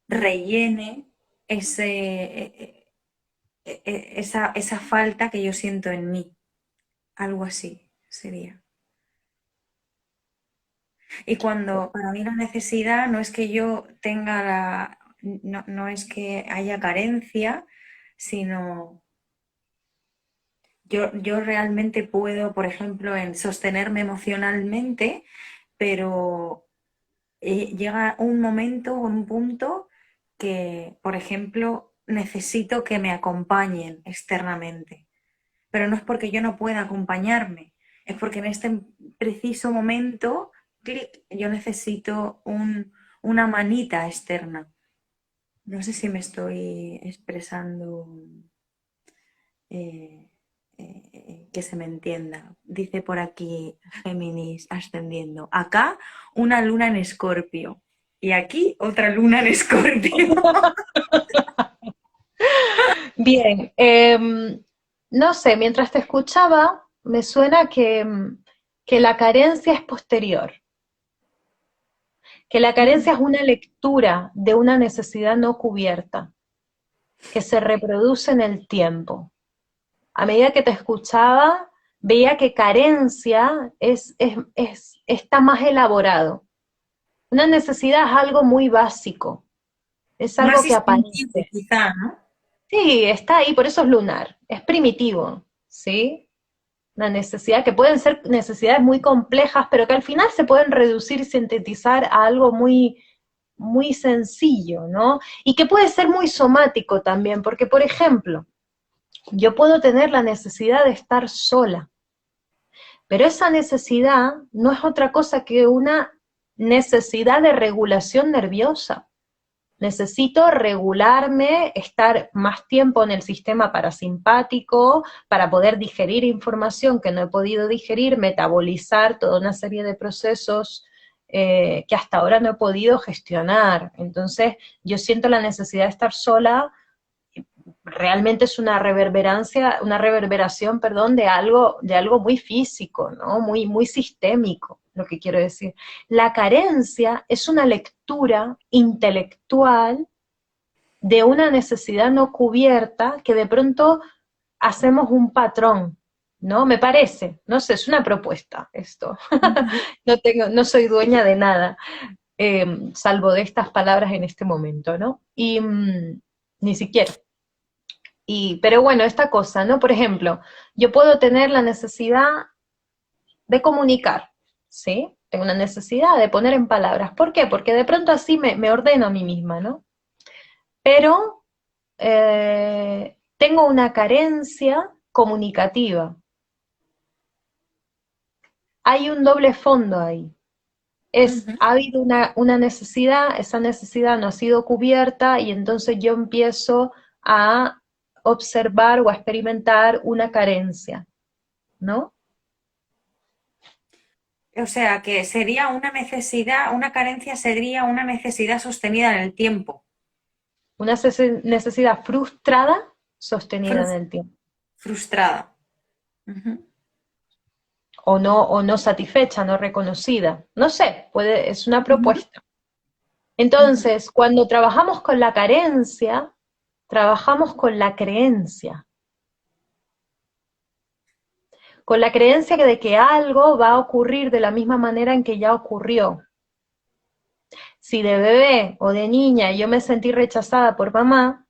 rellene esa falta que yo siento en mí. Algo así sería. Y cuando para mí la necesidad no es que yo tenga no es que haya carencia, sino yo realmente puedo, por ejemplo, en sostenerme emocionalmente, pero llega un momento, un punto que, por ejemplo, necesito que me acompañen externamente. Pero no es porque yo no pueda acompañarme, es porque en este preciso momento, clic, yo necesito una manita externa. No sé si me estoy expresando eh, que se me entienda. Dice por aquí Géminis ascendiendo. Acá una luna en Escorpio y aquí otra luna en Escorpio. Bien, no sé, mientras te escuchaba, me suena que la carencia es posterior, que la carencia es una lectura de una necesidad no cubierta, que se reproduce en el tiempo. A medida que te escuchaba, veía que carencia está más elaborado. Una necesidad es algo muy básico, es algo Más que instintivo, aparece. quizá, ¿no? Sí, está ahí, por eso es lunar, es primitivo, ¿sí? Una necesidad que pueden ser necesidades muy complejas, pero que al final se pueden reducir y sintetizar a algo muy, muy sencillo, ¿no? Y que puede ser muy somático también, porque, por ejemplo, yo puedo tener la necesidad de estar sola, pero esa necesidad no es otra cosa que una necesidad de regulación nerviosa. Necesito regularme, estar más tiempo en el sistema parasimpático para poder digerir información que no he podido digerir, metabolizar toda una serie de procesos que hasta ahora no he podido gestionar. Entonces, yo siento la necesidad de estar sola, realmente es una reverberación, perdón, de algo muy físico, ¿no? Muy, muy sistémico, lo que quiero decir. La carencia es una lectura intelectual de una necesidad no cubierta que de pronto hacemos un patrón, ¿no? Me parece, no sé, es una propuesta esto. No soy dueña de nada, salvo de estas palabras en este momento, ¿no? Y ni siquiera. Pero bueno, esta cosa, ¿no? Por ejemplo, yo puedo tener la necesidad de comunicar, ¿sí? Tengo una necesidad de poner en palabras. ¿Por qué? Porque de pronto así me ordeno a mí misma, ¿no? Pero tengo una carencia comunicativa. Hay un doble fondo ahí. Ujú. Ha habido una necesidad, esa necesidad no ha sido cubierta y entonces yo empiezo a observar o a experimentar una carencia, ¿no? O sea, que sería una necesidad, una carencia sería una necesidad sostenida en el tiempo. Una necesidad frustrada sostenida en Frus- el tiempo. Frustrada. Ujú. O no satisfecha, no reconocida. No sé, es una Ujú. propuesta. Ujú. Entonces, cuando trabajamos con la carencia, trabajamos con la creencia de que algo va a ocurrir de la misma manera en que ya ocurrió. Si de bebé o de niña yo me sentí rechazada por mamá,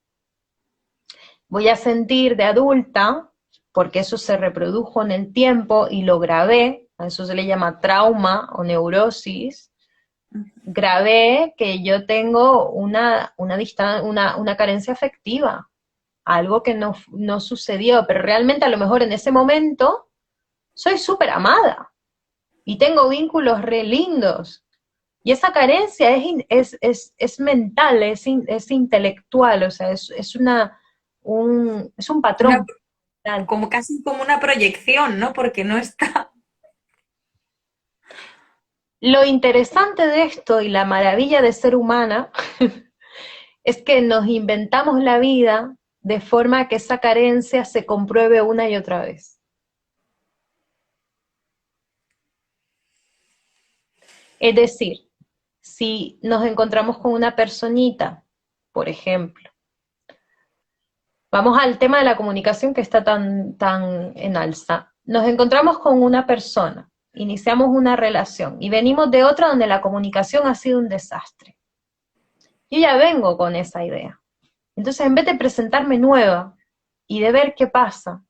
voy a sentir de adulta, porque eso se reprodujo en el tiempo y lo grabé, a eso se le llama trauma o neurosis, grabé que yo tengo una carencia afectiva, algo que no sucedió, pero realmente a lo mejor en ese momento soy súper amada y tengo vínculos re lindos. Y esa carencia es mental, es intelectual, o sea, es un Una, patrón mental. como casi como una proyección, ¿no? Porque no está. Lo interesante de esto y la maravilla de ser humana es que nos inventamos la vida de forma que esa carencia se compruebe una y otra vez. Es decir, si nos encontramos con una personita, por ejemplo, vamos al tema de la comunicación que está tan en alza. Nos encontramos con una persona, iniciamos una relación y venimos de otra donde la comunicación ha sido un desastre. Yo ya vengo con esa idea. Entonces, en vez de presentarme nueva y de ver qué pasa,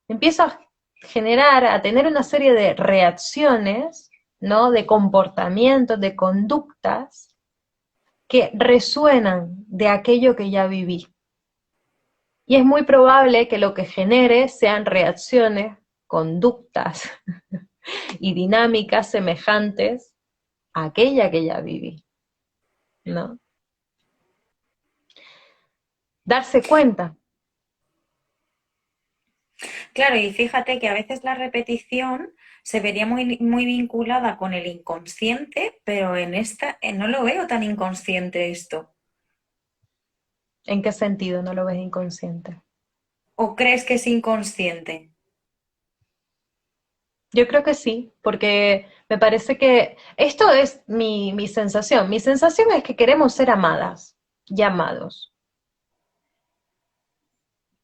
empiezo a generar, a tener una serie de reacciones, ¿no? De comportamientos, de conductas que resuenan de aquello que ya viví. Y es muy probable que lo que genere sean reacciones, conductas y dinámicas semejantes a aquella que ya viví, ¿no? Darse cuenta. Claro, y fíjate que a veces la repetición se vería muy vinculada con el inconsciente, pero en esta no lo veo tan inconsciente esto. ¿En qué sentido no lo ves inconsciente? ¿O crees que es inconsciente? Yo creo que sí, porque me parece que esto es mi sensación. Mi sensación es que queremos ser amadas y amados.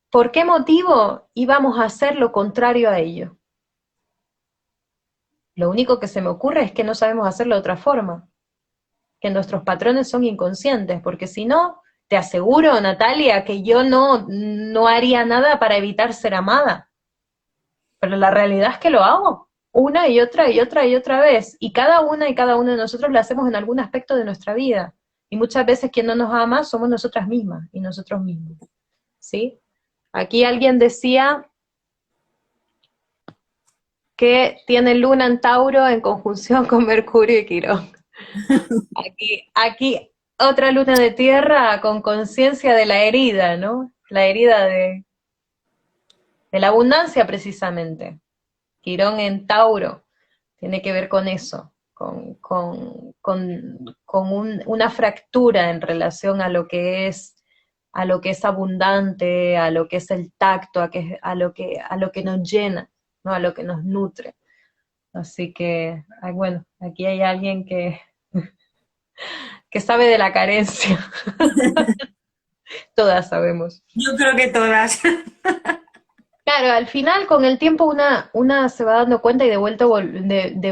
¿Por qué motivo íbamos a hacer lo contrario a ello? Lo único que se me ocurre es que no sabemos hacerlo de otra forma, que nuestros patrones son inconscientes, porque si no, te aseguro, Natalia, que yo no haría nada para evitar ser amada. Pero la realidad es que lo hago una y otra y otra y otra vez. Y cada una y cada uno de nosotros lo hacemos en algún aspecto de nuestra vida. Y muchas veces quien no nos ama somos nosotras mismas y nosotros mismos. ¿Sí? Aquí alguien decía que tiene Luna en Tauro en conjunción con Mercurio y Quirón. Aquí otra luna de tierra con conciencia de la herida, ¿no? La herida de la abundancia precisamente. Quirón en Tauro tiene que ver con eso, una fractura en relación a lo que es abundante, a lo que es el tacto, a lo que nos llena, ¿no? A lo que nos nutre. Así que, ay, bueno, aquí hay alguien que sabe de la carencia. Todas sabemos. Yo creo que todas. Claro, al final con el tiempo una se va dando cuenta y de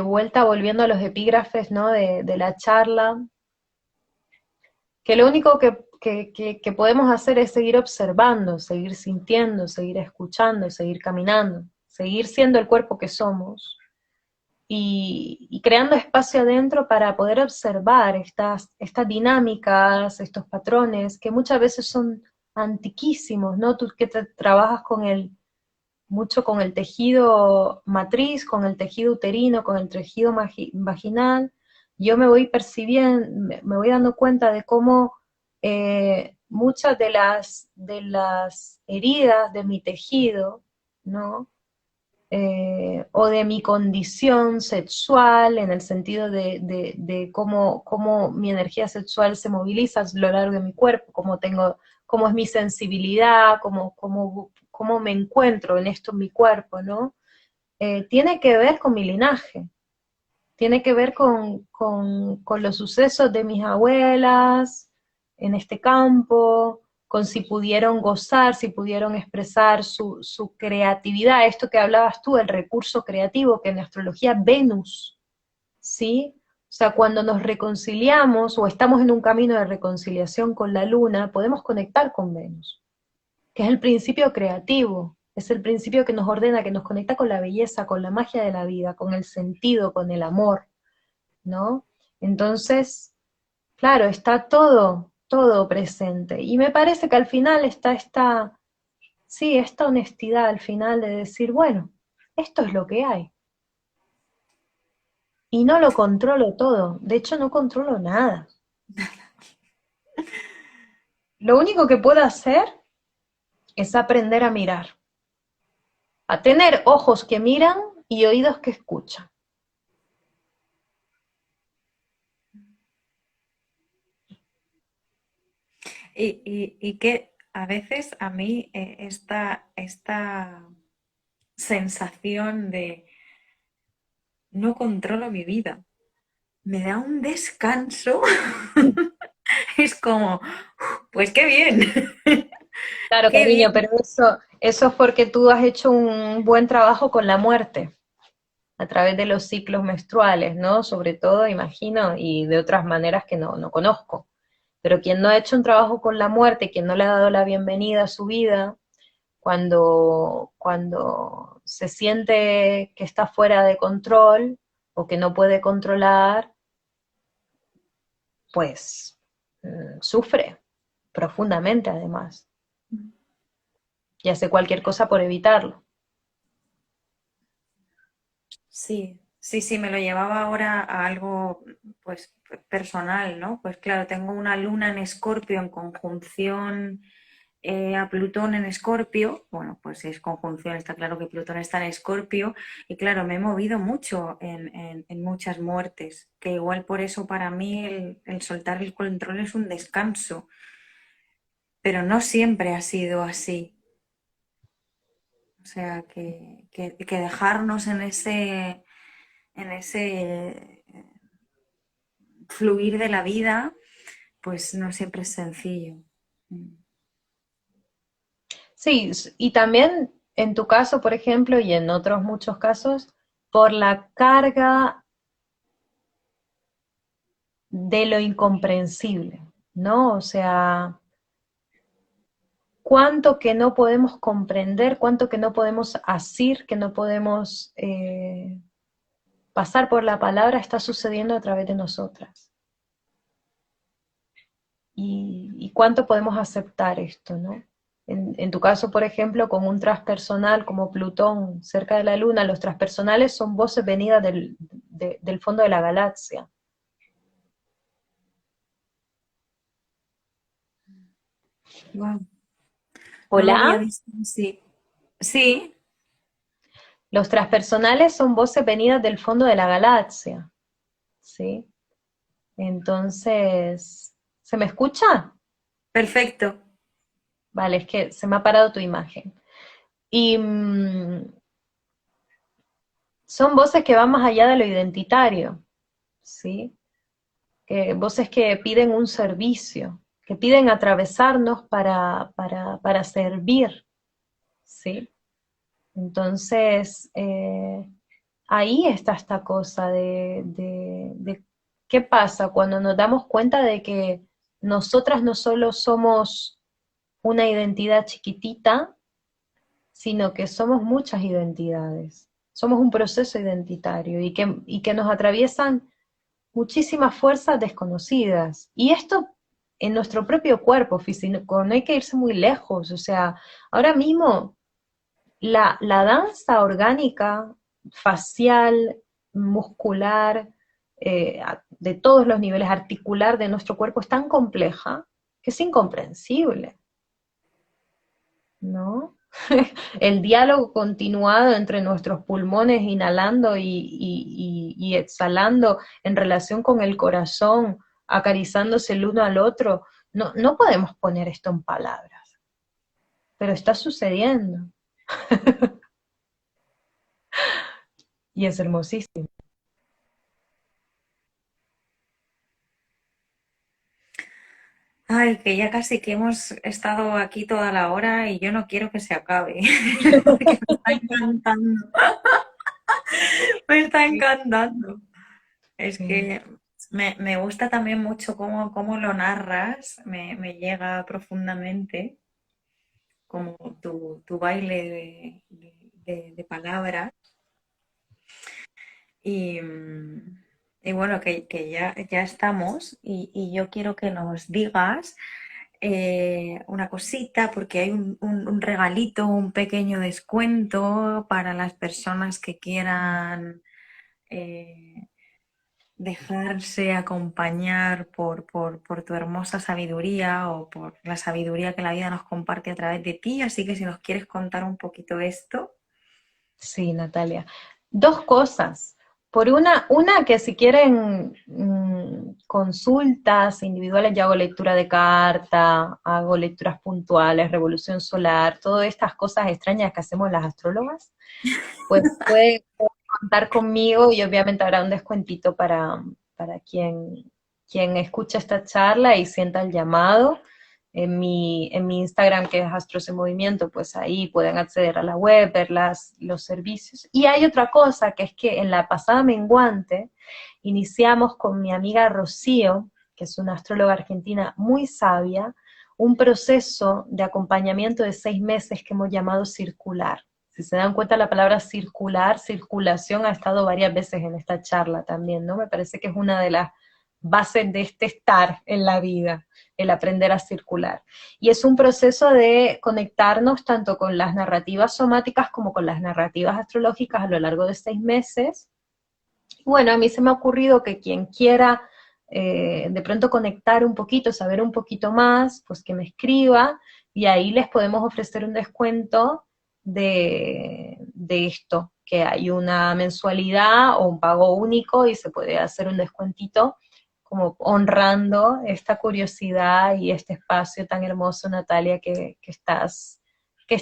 vuelta volviendo a los epígrafes, ¿no? De la charla, que lo único que podemos hacer es seguir observando, seguir sintiendo, seguir escuchando, seguir caminando, seguir siendo el cuerpo que somos y creando espacio adentro para poder observar estas dinámicas, estos patrones que muchas veces son antiquísimos, ¿no? Tú que trabajas mucho con el tejido matriz, con el tejido uterino, con el tejido vaginal. yo me voy percibiendo, me voy dando cuenta de cómo muchas de las heridas de mi tejido, ¿no? O de mi condición sexual, en el sentido de cómo mi energía sexual se moviliza a lo largo de mi cuerpo, cómo es mi sensibilidad, cómo me encuentro en esto en mi cuerpo, ¿no? Tiene que ver con mi linaje, tiene que ver con los sucesos de mis abuelas en este campo, con si pudieron gozar, si pudieron expresar su creatividad, esto que hablabas tú, el recurso creativo, que en astrología Venus, ¿sí? O sea, cuando nos reconciliamos o estamos en un camino de reconciliación con la luna, podemos conectar con Venus, que es el principio creativo, es el principio que nos ordena, que nos conecta con la belleza, con la magia de la vida, con el sentido, con el amor, ¿no? Entonces, claro, está todo presente. Y me parece que al final está sí, esta honestidad al final de decir, bueno, esto es lo que hay. Y no lo controlo todo. De hecho, no controlo nada. Lo único que puedo hacer es aprender a mirar, a tener ojos que miran y oídos que escuchan. Y que a veces a mí esta sensación de no controlo mi vida me da un descanso. Es como, pues qué bien, Claro, qué cariño, bien. pero eso es porque tú has hecho un buen trabajo con la muerte, a través de los ciclos menstruales, ¿no? Sobre todo, imagino, y de otras maneras que no conozco. Pero quien no ha hecho un trabajo con la muerte, quien no le ha dado la bienvenida a su vida, cuando se siente que está fuera de control o que no puede controlar, pues sufre profundamente además, y hace cualquier cosa por evitarlo. Sí, sí, sí, me lo llevaba ahora a algo pues personal, ¿no? Pues claro, tengo una luna en Escorpio en conjunción a Plutón en Escorpio. Bueno, pues si es conjunción, está claro que Plutón está en Escorpio. Y claro, me he movido mucho en muchas muertes, que igual por eso para mí el soltar el control es un descanso, pero no siempre ha sido así. O sea, que dejarnos en ese fluir de la vida, pues no siempre es sencillo. Sí, y también en tu caso, por ejemplo, y en otros muchos casos, por la carga de lo incomprensible, ¿no? O sea, cuánto que no podemos comprender, cuánto que no podemos asir, que no podemos pasar por la palabra, está sucediendo a través de nosotras. Y cuánto podemos aceptar esto, ¿no? En tu caso, por ejemplo, con un transpersonal como Plutón cerca de la Luna, los transpersonales son voces venidas del fondo de la galaxia. Wow, no lo había Hola. visto así. Sí, Los transpersonales son voces venidas del fondo de la galaxia, ¿sí? Entonces, ¿se me escucha? perfecto. Vale, es que se me ha parado tu imagen. Y son voces que van más allá de lo identitario, ¿sí? Voces que piden un servicio, que piden atravesarnos para servir, ¿sí? Entonces, ahí está esta cosa de qué pasa cuando nos damos cuenta de que nosotras no solo somos una identidad chiquitita, sino que somos muchas identidades. Somos un proceso identitario y que nos atraviesan muchísimas fuerzas desconocidas. Y esto en nuestro propio cuerpo físico, no hay que irse muy lejos. O sea, ahora mismo la danza orgánica, facial, muscular, de todos los niveles articular de nuestro cuerpo es tan compleja que es incomprensible, ¿no? El diálogo continuado entre nuestros pulmones, inhalando y exhalando en relación con el corazón, acarizándose el uno al otro, no podemos poner esto en palabras, pero está sucediendo y es hermosísimo. Ay, que ya casi que hemos estado aquí toda la hora y yo no quiero que se acabe, porque me está encantando, me está Sí, encantando. Es sí. que me gusta también mucho cómo lo narras, me llega profundamente, como tu baile de palabras. Y, y bueno, que ya estamos y yo quiero que nos digas una cosita porque hay un regalito, un pequeño descuento para las personas que quieran eh, dejarse acompañar por tu hermosa sabiduría o por la sabiduría que la vida nos comparte a través de ti. Así que si nos quieres contar un poquito esto. Sí, Natalia. Dos cosas. Por una que si quieren consultas individuales, yo hago lectura de carta, hago lecturas puntuales, revolución solar, todas estas cosas extrañas que hacemos las astrólogas, pues puede contar conmigo y obviamente habrá un descuentito para quien escucha esta charla y sienta el llamado. En mi Instagram, que es Astros en Movimiento, pues ahí pueden acceder a la web, ver los servicios. Y hay otra cosa, que es que en la pasada menguante iniciamos con mi amiga Rocío, que es una astróloga argentina muy sabia, un proceso de acompañamiento de 6 meses que hemos llamado circular. Si se dan cuenta, la palabra circular, circulación, ha estado varias veces en esta charla también, ¿no? Me parece que es una de las bases de este estar en la vida, el aprender a circular. Y es un proceso de conectarnos tanto con las narrativas somáticas como con las narrativas astrológicas a lo largo de 6 meses. Bueno, a mí se me ha ocurrido que quien quiera de pronto conectar un poquito, saber un poquito más, pues que me escriba y ahí les podemos ofrecer un descuento de esto, que hay una mensualidad o un pago único y se puede hacer un descuentito como honrando esta curiosidad y este espacio tan hermoso, Natalia, que estás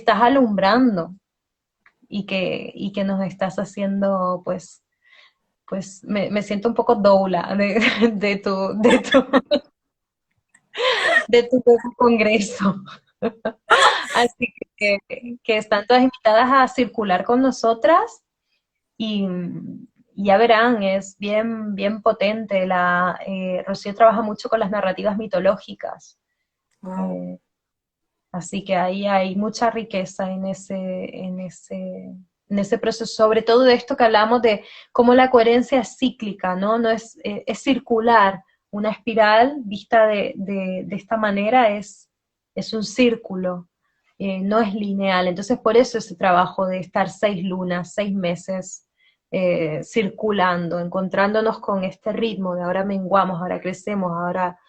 alumbrando y que nos estás haciendo, pues me siento un poco doula de tu congreso. Así que están todas invitadas a circular con nosotras y, y ya verán, es bien, bien potente. Rocío trabaja mucho con las narrativas mitológicas. Wow. eh, Así que ahí hay mucha riqueza en ese proceso, sobre todo de esto que hablamos de cómo la coherencia es cíclica, ¿no? No es circular. Una espiral vista de esta manera es un círculo, no es lineal. Entonces, por eso ese trabajo de estar 6 lunas, 6 meses circulando, encontrándonos con este ritmo de ahora menguamos, ahora crecemos, ahora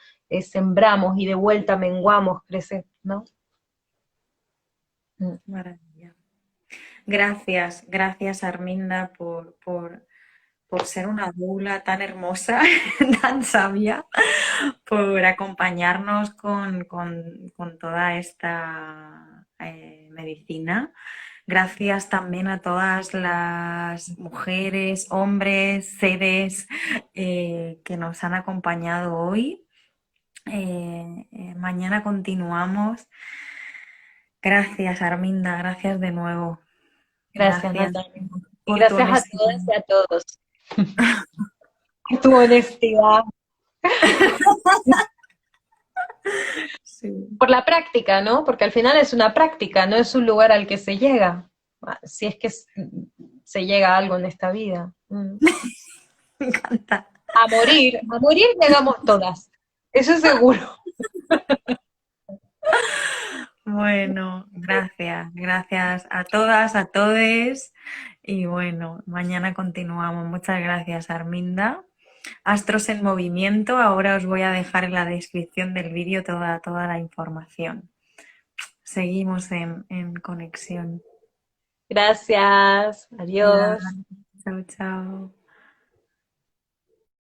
sembramos y de vuelta menguamos, crecemos, ¿no? Mm. Maravilla. Gracias, gracias Arminda por ser una doula tan hermosa, tan sabia, por acompañarnos con toda esta medicina. Gracias también a todas las mujeres, hombres, seres que nos han acompañado hoy. Mañana continuamos. Gracias, Arminda, gracias de nuevo. Gracias, Gracias Natalia. Y por tu gracias a honestidad. todas y a todos. Tu honestidad. Sí. Por la práctica, ¿no? Porque al final es una práctica, no es un lugar al que se llega. Si es que se llega a algo en esta vida. Me encanta. A morir llegamos todas. Eso es seguro. Bueno, gracias. Gracias a todas, a todes. Y bueno, mañana continuamos. Muchas gracias, Arminda. Astros en movimiento. Ahora os voy a dejar en la descripción del vídeo toda la información. Seguimos en conexión. Gracias, Nada, adiós. chao, chao.